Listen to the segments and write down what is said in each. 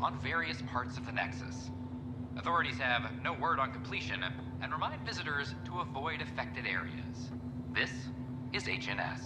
on various parts of the Nexus. Authorities have no word on completion and remind visitors to avoid affected areas. This is HNS.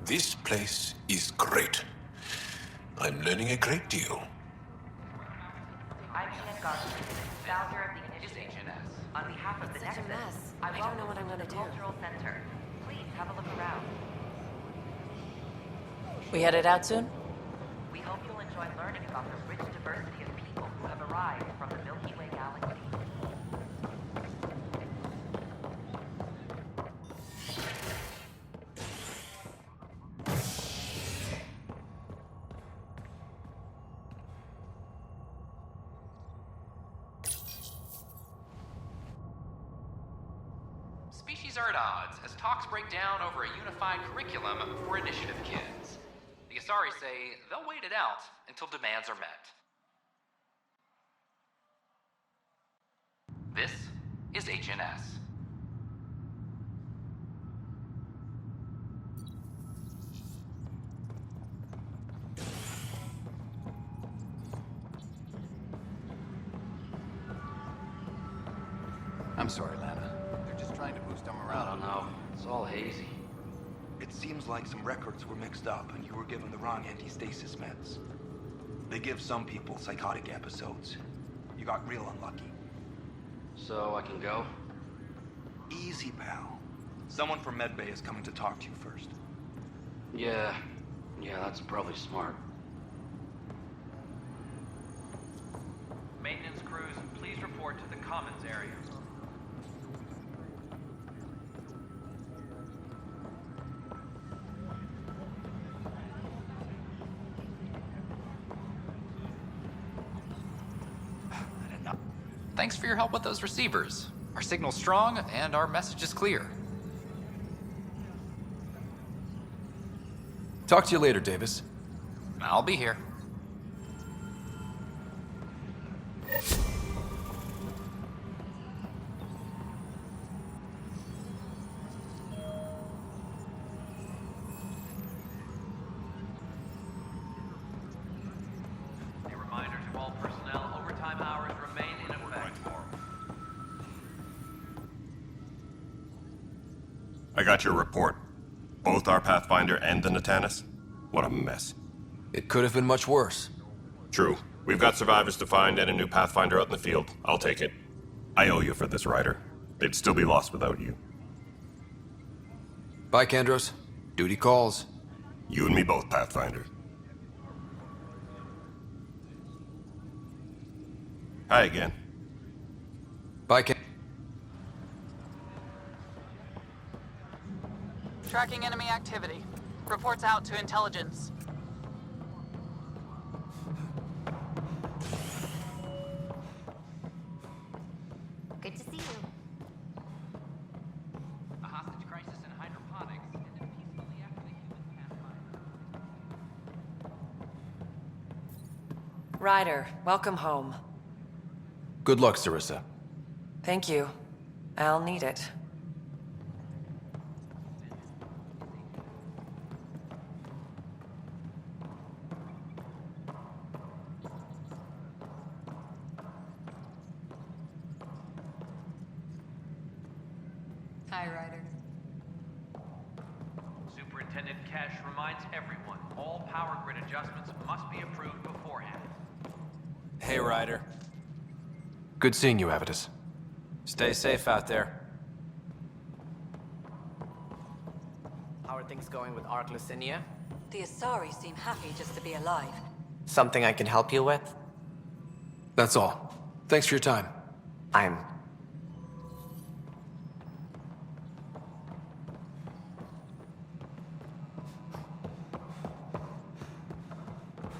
This place is great. I'm learning a great deal. I'm Ian Garland, founder of the initiative. On behalf of the Such a Nexus, mess. I I don't welcome know what I'm you to gonna the do. Cultural Center. Please have a look around. We headed out soon? We hope you'll enjoy learning about the rich diversity of people who have arrived from the Milky Way galaxy. Species are at odds as talks break down over a unified curriculum for initiative kids. The Asari say they'll wait it out until demands are met. This is HNS. I'm sorry, Lana. They're just trying to boost them around. I don't know. It's all hazy. It seems like some records were mixed up and you were given the wrong anti-stasis meds. They give some people psychotic episodes. You got real unlucky. So I can go? Easy, pal. Someone from Medbay is coming to talk to you first. Yeah, that's probably smart. Maintenance crews, please report to the commons area. Thanks for your help with those receivers. Our signal's strong and our message is clear. Talk to you later, Davis. I'll be here. A reminder to all personnel, overtime hours remain in effect. I got your report. Both our Pathfinder and the Natanus? What a mess. It could have been much worse. True. We've got survivors to find and a new Pathfinder out in the field. I'll take it. I owe you for this, Ryder. They'd still be lost without you. Bye, Kandros. Duty calls. You and me both, Pathfinder. Hi again. Bye, Tracking enemy activity. Reports out to intelligence. Good to see you. A hostage crisis in hydroponics ended peacefully after the human pathfinder. Ryder, welcome home. Good luck, Sarissa. Thank you. I'll need it. Hi, Ryder. Superintendent Kesh reminds everyone all power grid adjustments must be approved beforehand. Hey, Ryder. Good seeing you, Avitus. Stay safe out there. How are things going with Ark Lucinia? The Asari seem happy just to be alive. Something I can help you with? That's all. Thanks for your time. I'm...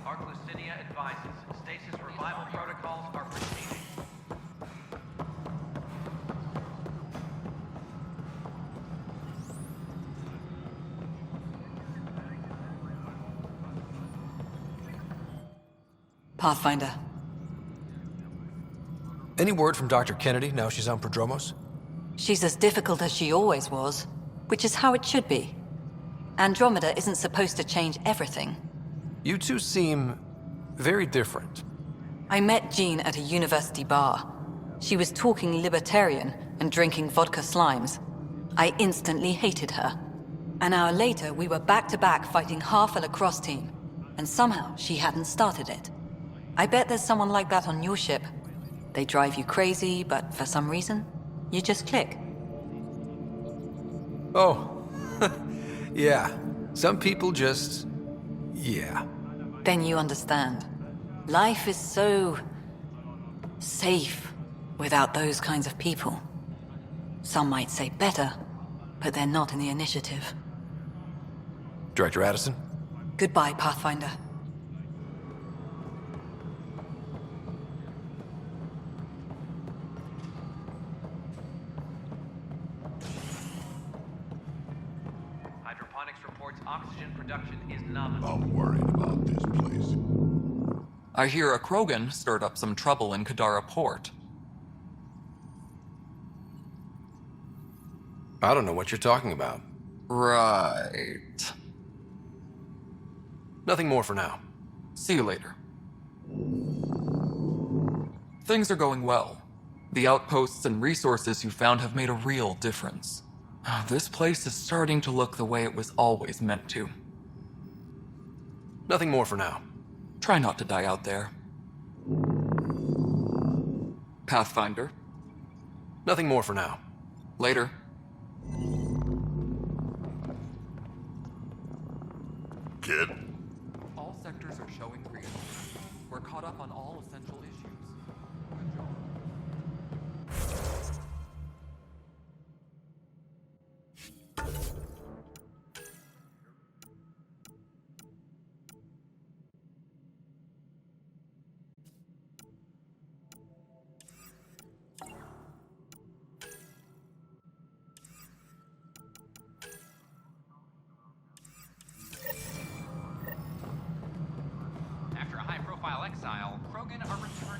Ark Lucinia advises stasis revival protocols are proceeding. Pathfinder. Any word from Dr. Kennedy now she's on Prodromos? She's as difficult as she always was, which is how it should be. Andromeda isn't supposed to change everything. You two seem very different. I met Jean at a university bar. She was talking libertarian and drinking vodka slimes. I instantly hated her. An hour later, we were back-to-back fighting half a lacrosse team, and somehow she hadn't started it. I bet there's someone like that on your ship. They drive you crazy, but for some reason, you just click. Oh, yeah. Some people just... yeah. Then you understand. Life is so... safe without those kinds of people. Some might say better, but they're not in the initiative. Director Addison? Goodbye, Pathfinder. Hydroponics reports oxygen production is nominal. I'm worried about this place. I hear a Krogan stirred up some trouble in Kadara Port. I don't know what you're talking about. Right. Nothing more for now. See you later. Things are going well. The outposts and resources you found have made a real difference. This place is starting to look the way it was always meant to. Nothing more for now. Try not to die out there. Pathfinder. Nothing more for now. Later. Kid? All sectors are showing green. We're caught up on all essential issues. Good job. After a high-profile exile, Krogan are returning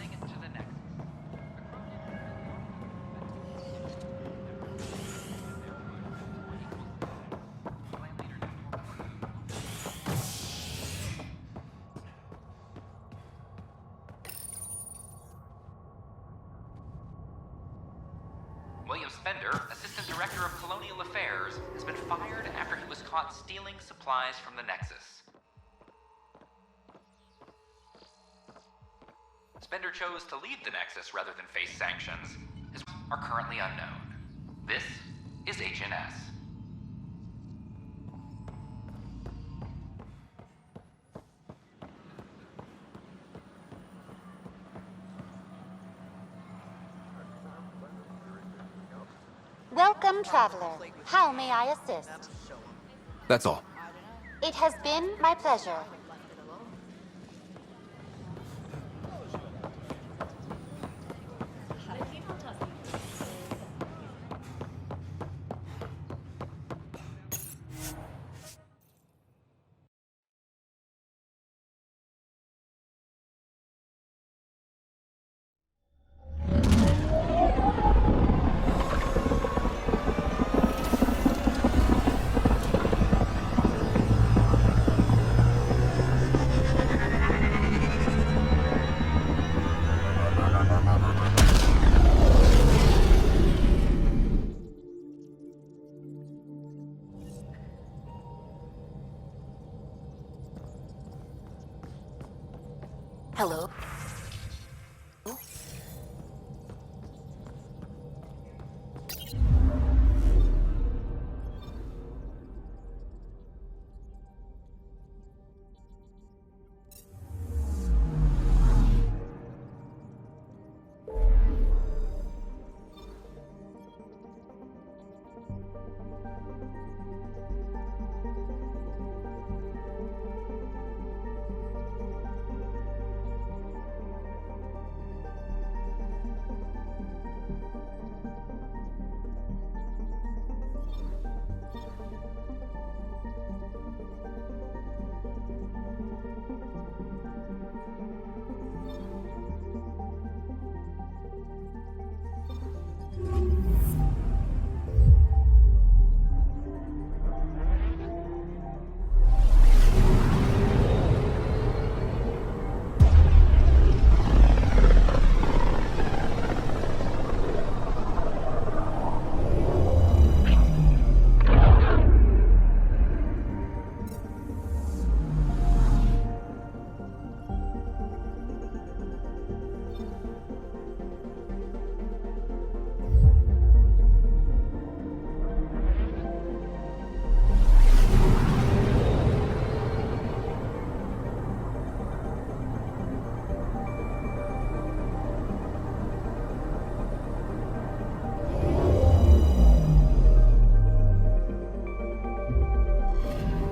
Spender, Assistant Director of Colonial Affairs, has been fired after he was caught stealing supplies from the Nexus. Spender chose to leave the Nexus rather than face sanctions. His are currently unknown. This is HNS. Welcome, traveler. How may I assist? That's all. It has been my pleasure. Hello.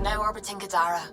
Now orbiting Gadara.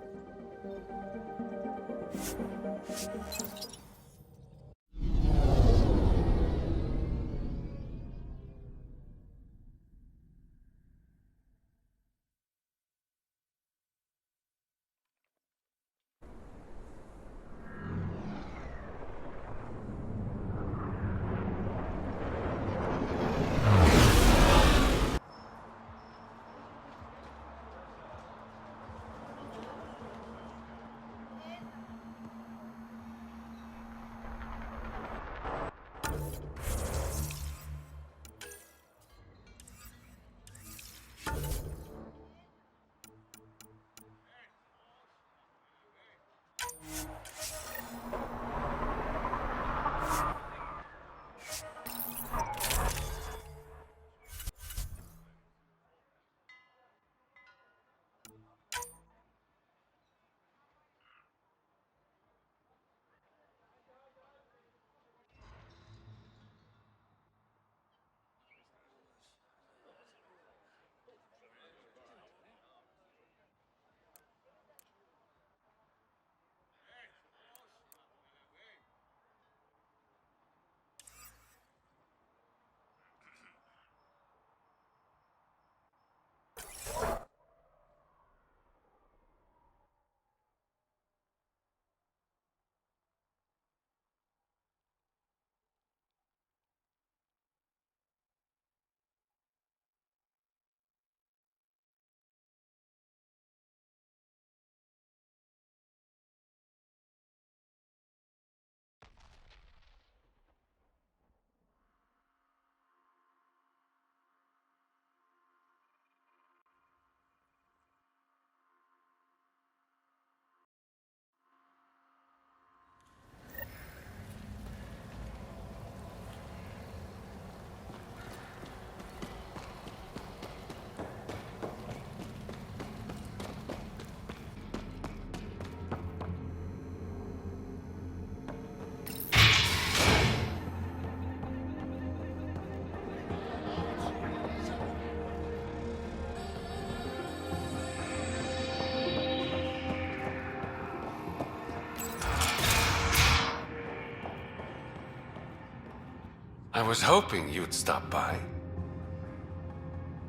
was hoping you'd stop by.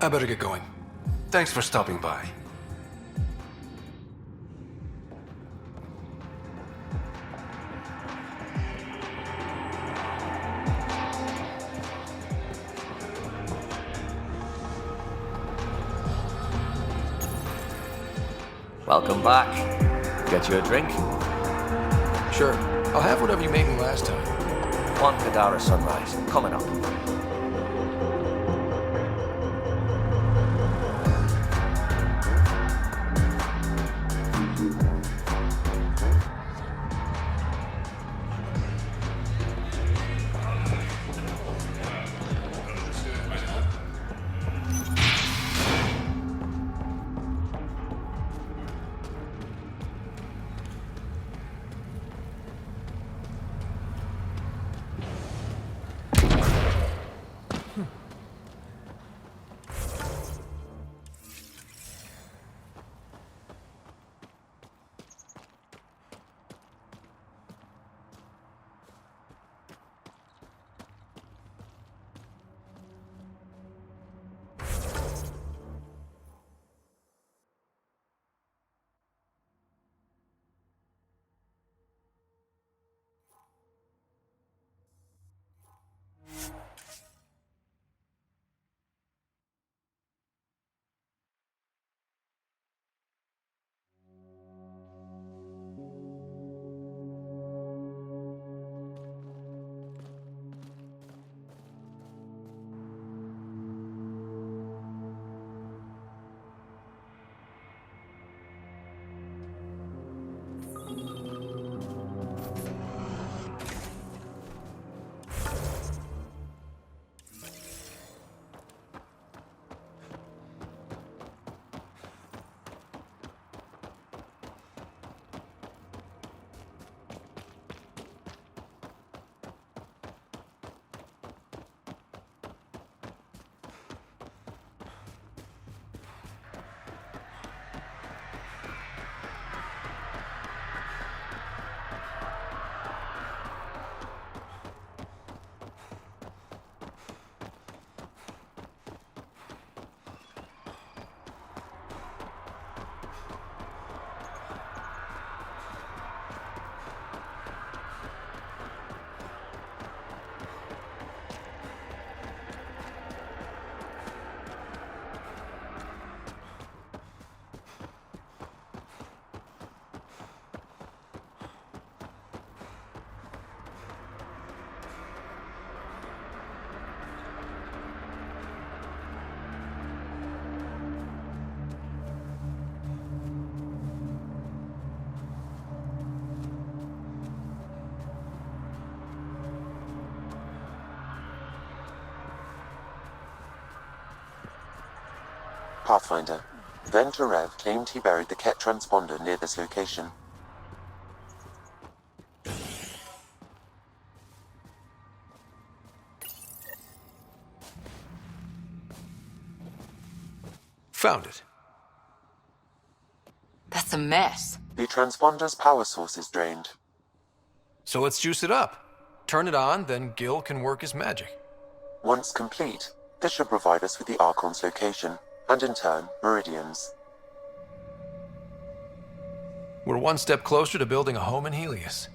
I better get going. Thanks for stopping by. Welcome back. Get you a drink? Sure. I'll have whatever you made me last time. One Kadara sunrise, coming up. Pathfinder. Venturev claimed he buried the Ket transponder near this location. Found it. That's a mess. The transponder's power source is drained. So let's juice it up. Turn it on, then Gil can work his magic. Once complete, this should provide us with the Archon's location, and in turn, Meridian's. We're one step closer to building a home in Helios.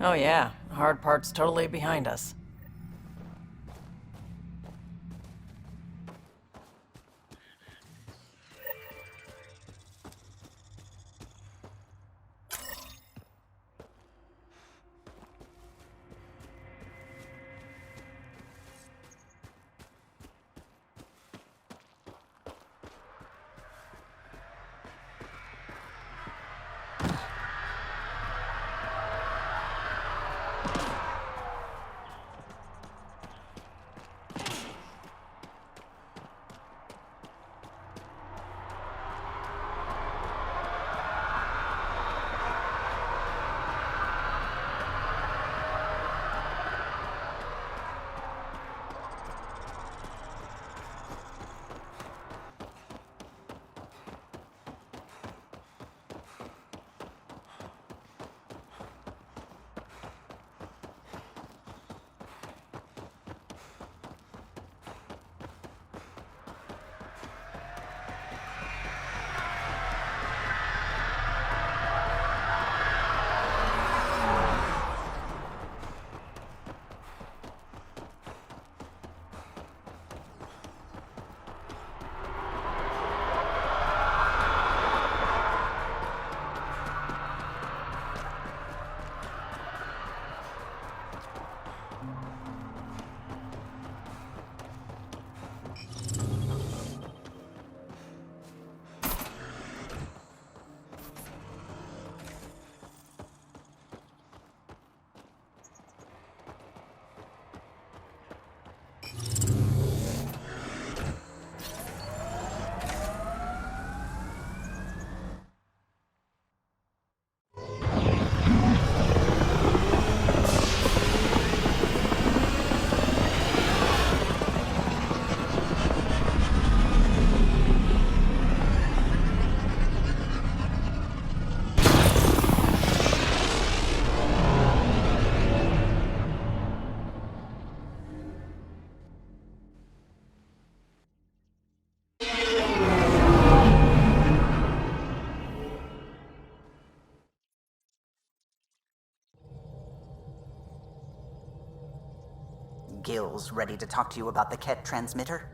Oh yeah, the hard part's totally behind us. Console's ready to talk to you about the Ket transmitter.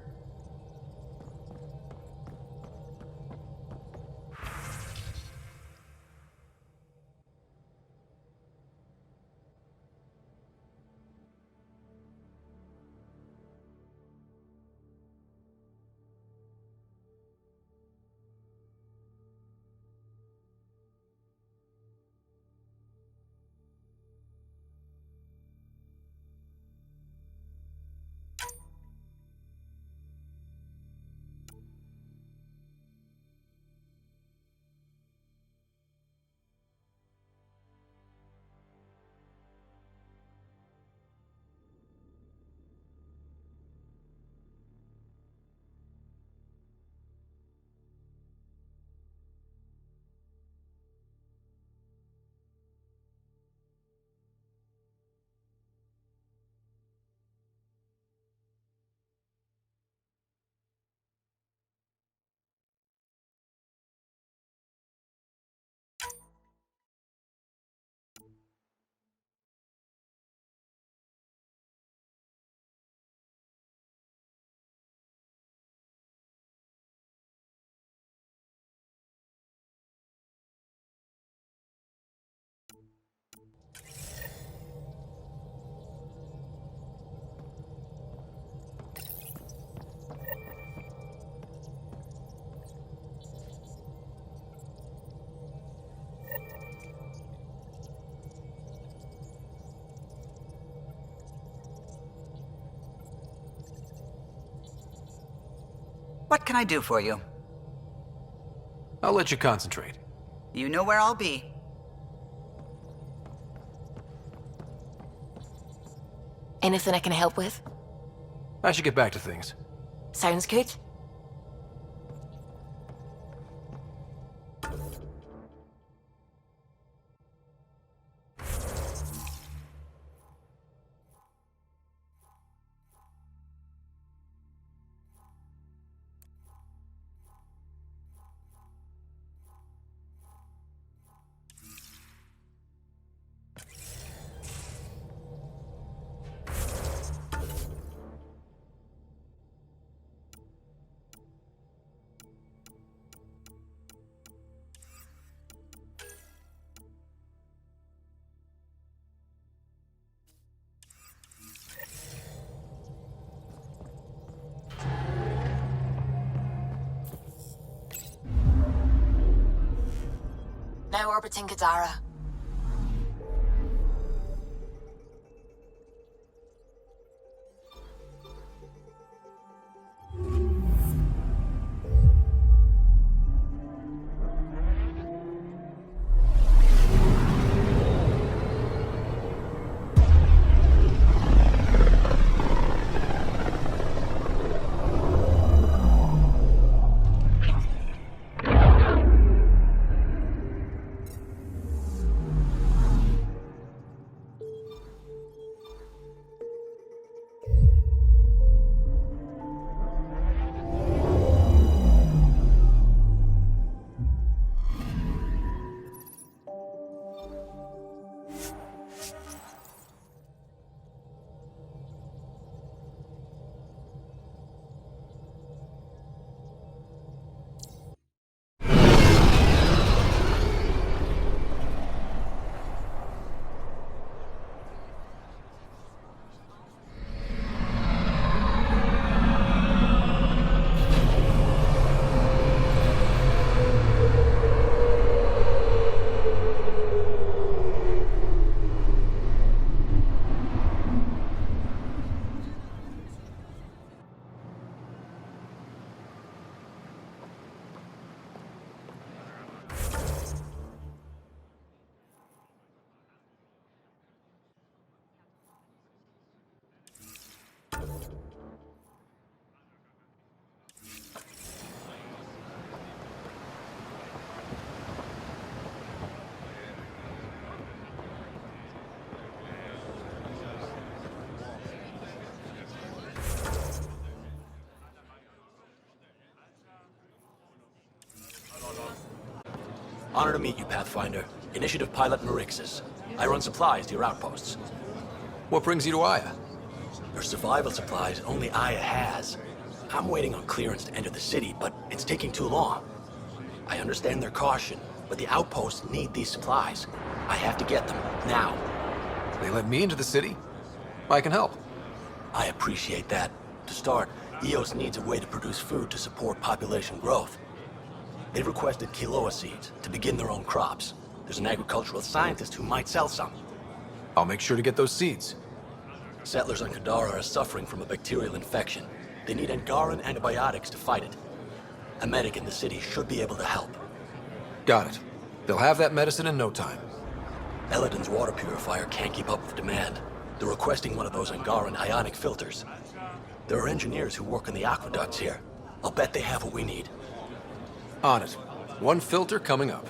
What can I do for you? I'll let you concentrate. You know where I'll be. Anything I can help with? I should get back to things. Sounds good. Now orbiting Gadara. Honor to meet you, Pathfinder. Initiative Pilot Marixus. I run supplies to your outposts. What brings you to Aya? Her survival supplies only Aya has. I'm waiting on clearance to enter the city, but it's taking too long. I understand their caution, but the outposts need these supplies. I have to get them, now. They let me into the city? I can help. I appreciate that. To start, EOS needs a way to produce food to support population growth. They've requested quinoa seeds to begin their own crops. There's an agricultural scientist who might sell some. I'll make sure to get those seeds. Settlers on Kadara are suffering from a bacterial infection. They need Angaran antibiotics to fight it. A medic in the city should be able to help. Got it. They'll have that medicine in no time. Eladin's water purifier can't keep up with demand. They're requesting one of those Angaran ionic filters. There are engineers who work on the aqueducts here. I'll bet they have what we need. On it. One filter coming up.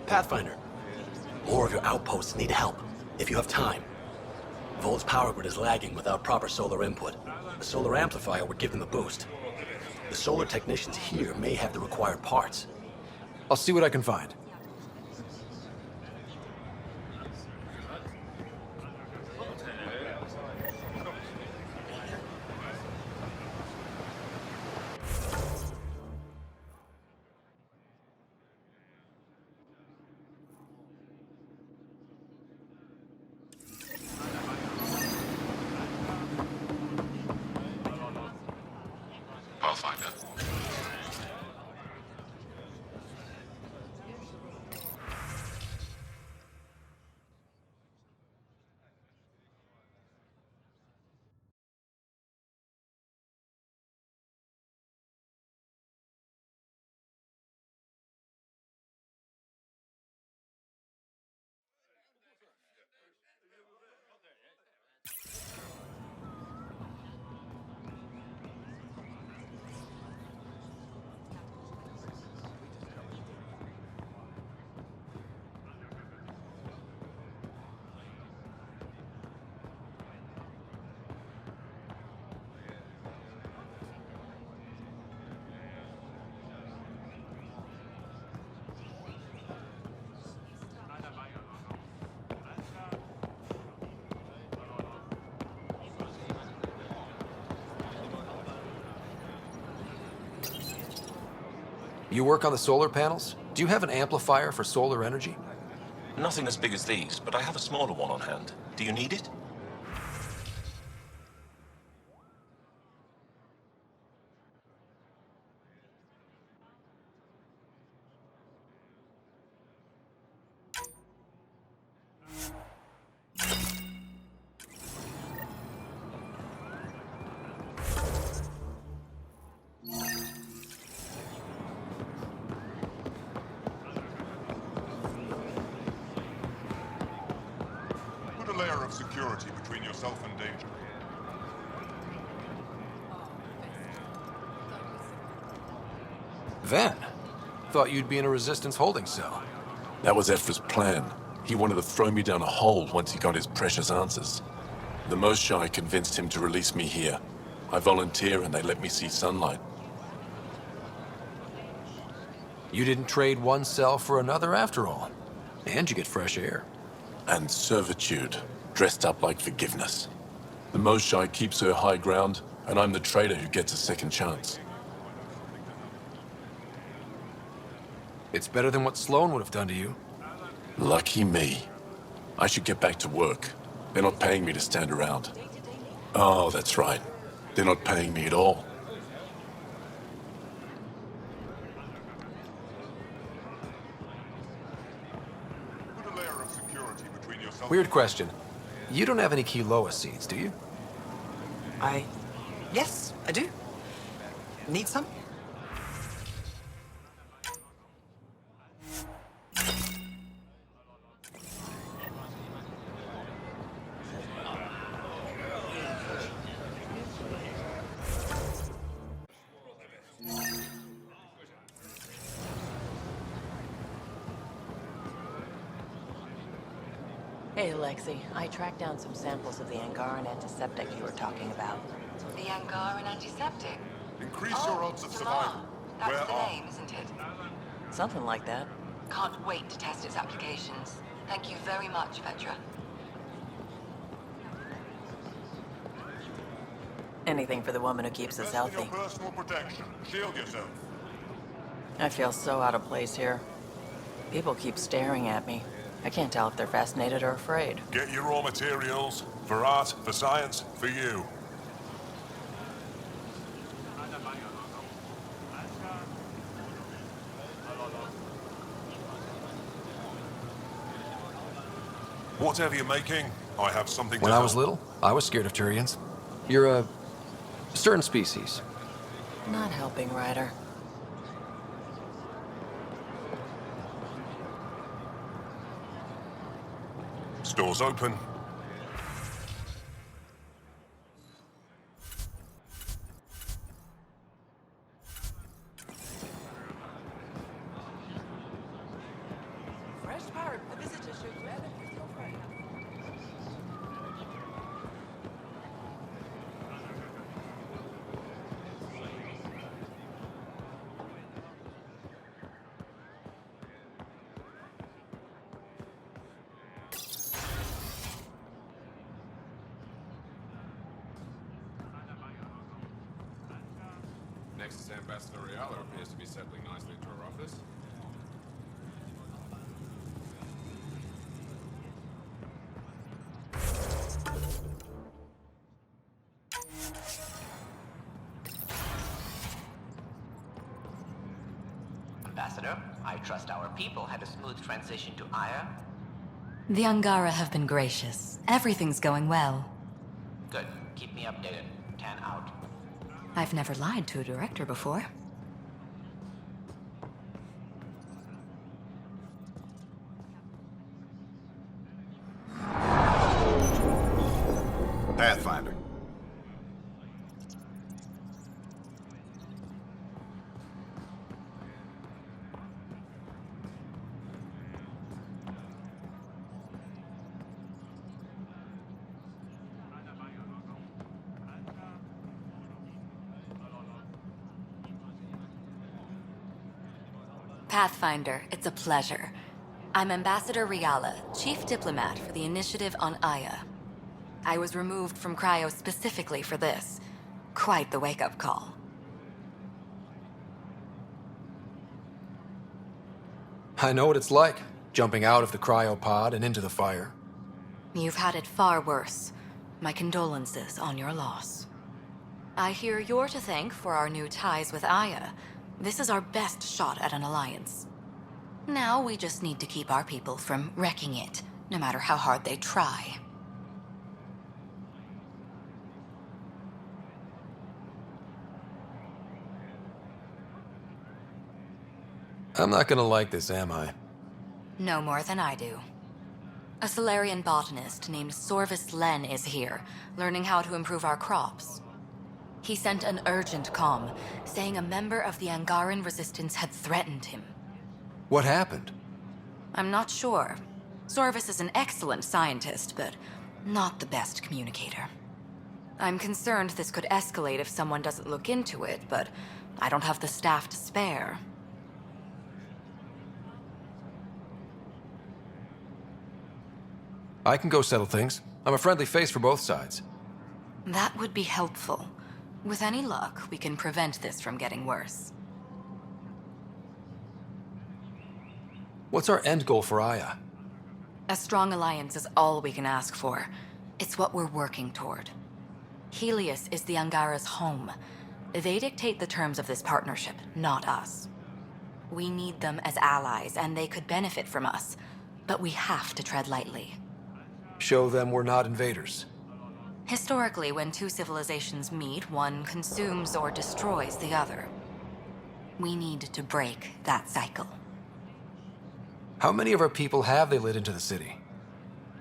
Pathfinder, more of your outposts need help, if you have time. Vol's power grid is lagging without proper solar input. A solar amplifier would give them a boost. The solar technicians here may have the required parts. I'll see what I can find. Pathfinder. You work on the solar panels? Do you have an amplifier for solar energy? Nothing as big as these, but I have a smaller one on hand. Do you need it? Put a layer of security between yourself and danger. Ven, thought you'd be in a Resistance holding cell. That was Ephra's plan. He wanted to throw me down a hole once he got his precious answers. The Moshae convinced him to release me here. I volunteer and they let me see sunlight. You didn't trade one cell for another after all. And you get fresh air. And servitude, dressed up like forgiveness. The Moshae keeps her high ground, and I'm the traitor who gets a second chance. It's better than what Sloan would have done to you. Lucky me. I should get back to work. They're not paying me to stand around. Oh, that's right. They're not paying me at all. Put a layer of security between yourself. Weird question. You don't have any quinoa seeds, do you? Yes, I do. Need some? Hey, Lexi. I tracked down some samples of the Angaran antiseptic you were talking about. The Angaran antiseptic. Increase your odds of Tamar. survival. That's Where the are... name, isn't it? Something like that. Can't wait to test its applications. Thank you very much, Petra. Anything for the woman who keeps us Invest in healthy. your personal protection. Shield yourself. I feel so out of place here. People keep staring at me. I can't tell if they're fascinated or afraid. Get your raw materials. For art, for science, for you. Whatever you're making, I have something When to I help. was little, I was scared of Turians. You're a certain species. Not helping, Ryder. Store's open. Fresh pirate, a visitor should grab it with your friend. Nexus Ambassador Riala appears to be settling nicely into her office. Ambassador, I trust our people had a smooth transition to Aya. The Angara have been gracious. Everything's going well. Good. Keep me updated. 10 out. I've never lied to a director before. Pathfinder. Pathfinder, it's a pleasure. I'm Ambassador Riala, Chief Diplomat for the Initiative on Aya. I was removed from Cryo specifically for this. Quite the wake-up call. I know what it's like, jumping out of the cryopod and into the fire. You've had it far worse. My condolences on your loss. I hear you're to thank for our new ties with Aya. This is our best shot at an alliance. Now we just need to keep our people from wrecking it, no matter how hard they try. I'm not gonna like this, am I? No more than I do. A Solarian botanist named Sorvis Len is here, learning how to improve our crops. He sent an urgent comm, saying a member of the Angaran resistance had threatened him. What happened? I'm not sure. Sorvis is an excellent scientist, but not the best communicator. I'm concerned this could escalate if someone doesn't look into it, but I don't have the staff to spare. I can go settle things. I'm a friendly face for both sides. That would be helpful. With any luck, we can prevent this from getting worse. What's our end goal for Aya? A strong alliance is all we can ask for. It's what we're working toward. Helios is the Angara's home. They dictate the terms of this partnership, not us. We need them as allies, and they could benefit from us. But we have to tread lightly. Show them we're not invaders. Historically, when two civilizations meet, one consumes or destroys the other. We need to break that cycle. How many of our people have they let into the city?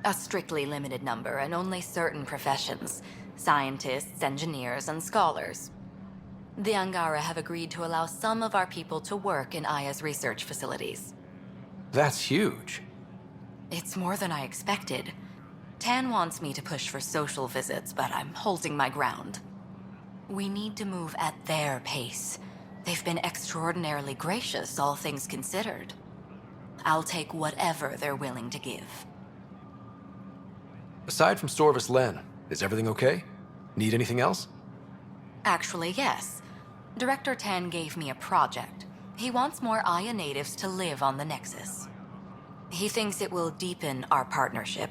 A strictly limited number, and only certain professions. Scientists, engineers, and scholars. The Angara have agreed to allow some of our people to work in Aya's research facilities. That's huge. It's more than I expected. Tan wants me to push for social visits, but I'm holding my ground. We need to move at their pace. They've been extraordinarily gracious, all things considered. I'll take whatever they're willing to give. Aside from Storvis Len, is everything okay? Need anything else? Actually, yes. Director Tan gave me a project. He wants more Aya natives to live on the Nexus. He thinks it will deepen our partnership.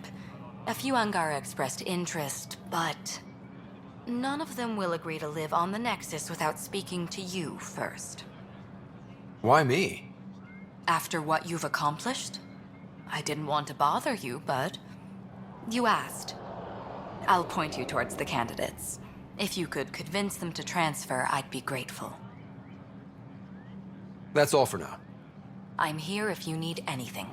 A few Angara expressed interest, but none of them will agree to live on the Nexus without speaking to you first. Why me? After what you've accomplished? I didn't want to bother you, but you asked. I'll point you towards the candidates. If you could convince them to transfer, I'd be grateful. That's all for now. I'm here if you need anything.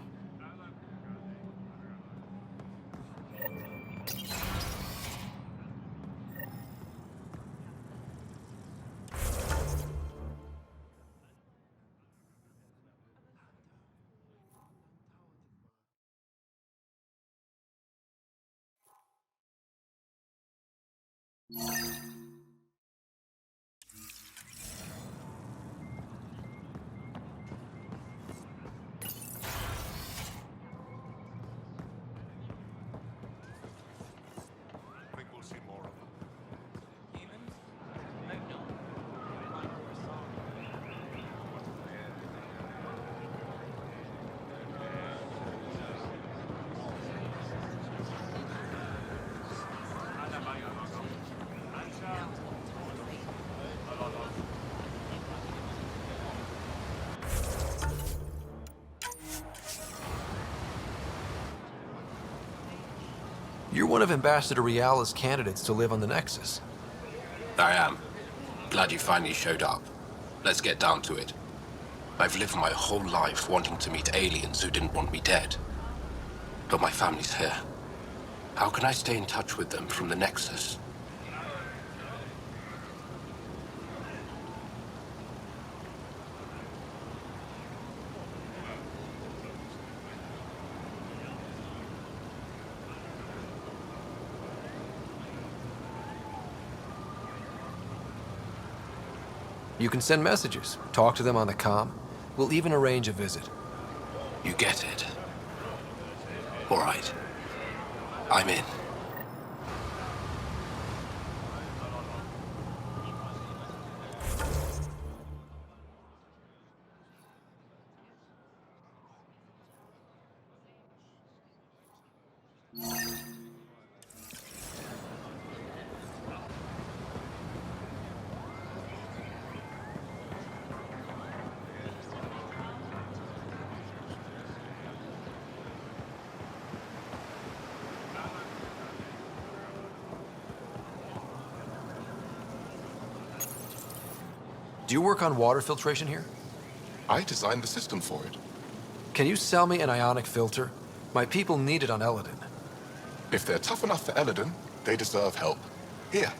You're one of Ambassador Riala's candidates to live on the Nexus. I am. Glad you finally showed up. Let's get down to it. I've lived my whole life wanting to meet aliens who didn't want me dead. But my family's here. How can I stay in touch with them from the Nexus? You can send messages, talk to them on the comm. We'll even arrange a visit. You get it. All right. I'm in. Do you work on water filtration here? I designed the system for it. Can you sell me an ionic filter? My people need it on Eladin. If they're tough enough for Eladin, they deserve help. Here,